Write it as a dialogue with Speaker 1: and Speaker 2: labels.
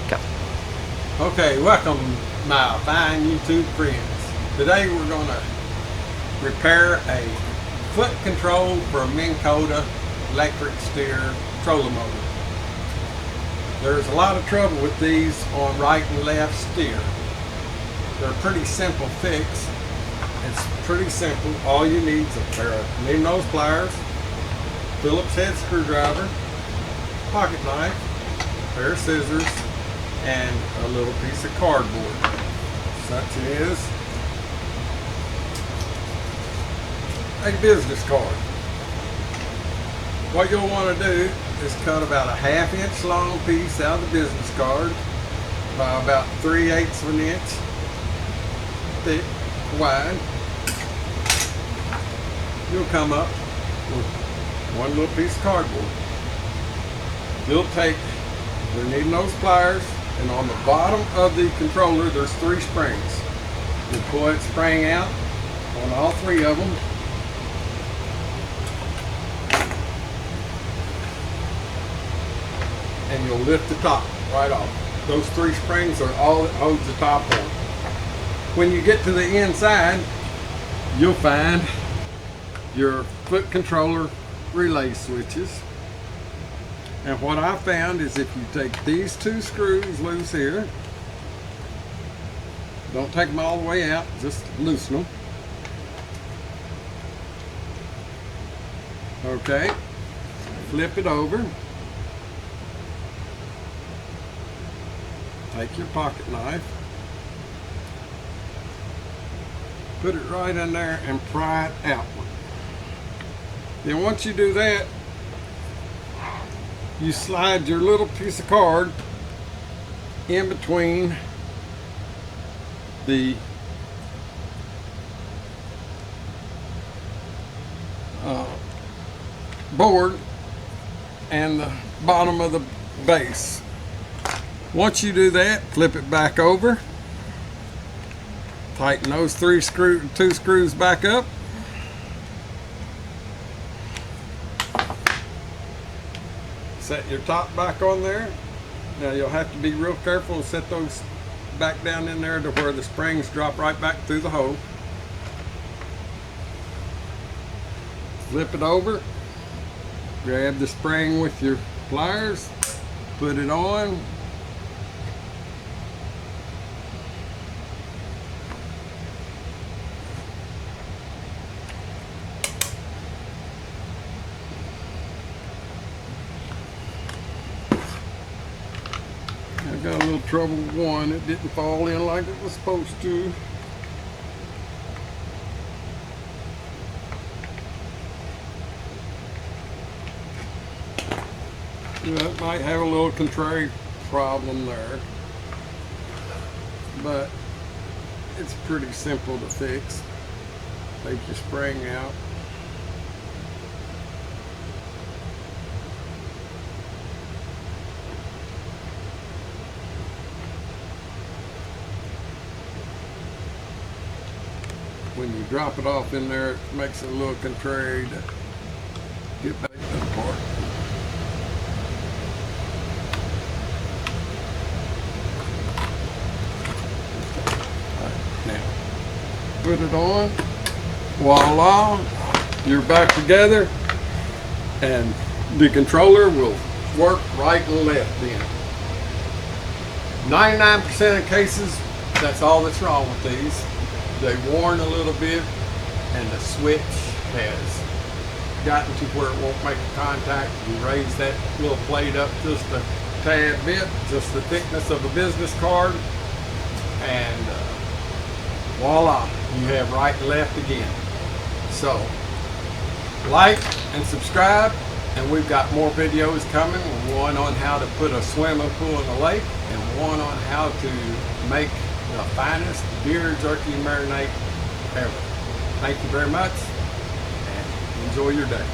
Speaker 1: Go.
Speaker 2: Okay, welcome my fine YouTube friends. Today we're going to repair a foot control for a Minn Kota electric steer trolling motor. There's a lot of trouble with these on right and left steer. They're a pretty simple fix. It's pretty simple. All you need is a pair of needle nose pliers, Phillips head screwdriver, pocket knife, a pair of scissors, and a little piece of cardboard, such as a business card. What you'll want to do is cut about a 1/2 inch long piece out of the business card by about 3/8 of an inch thick, wide. You'll come up with one little piece of cardboard. You'll take your needle nose pliers, and on the bottom of the controller there's 3 springs. You'll pull that spring out on all 3 of them. And you'll lift the top right off. Those 3 springs are all that holds the top on. When you get to the inside, you'll find your foot controller relay switches. And what I found is if you take these 2 screws loose here, don't take them all the way out, just loosen them. Okay, flip it over. Take your pocket knife, put it right in there and pry it outward. Then once you do that, you slide your little piece of card in between the board and the bottom of the base. Once you do that, flip it back over, tighten those 2 screws back up, set your top back on there. Now you'll have to be real careful and set those back down in there to where the springs drop right back through the hole. Flip it over, grab the spring with your pliers, put it on. I got a little trouble with one. It didn't fall in like it was supposed to. That might have a little contrary problem there, but it's pretty simple to fix. Take your spring out. When you drop it off in there, it makes it a little contrary to get back to the part. Right, now, put it on. Voila, you're back together, and the controller will work right and left then. 99% of cases, that's all that's wrong with these. They've worn a little bit, and the switch has gotten to where it won't make contact. You raise that little plate up just a tad bit, just the thickness of a business card, and voila, you have right and left again. So like and subscribe, and we've got more videos coming. One on how to put a swimming pool in a lake, and one on how to make the finest deer jerky marinade ever. Thank you very much, and enjoy your day.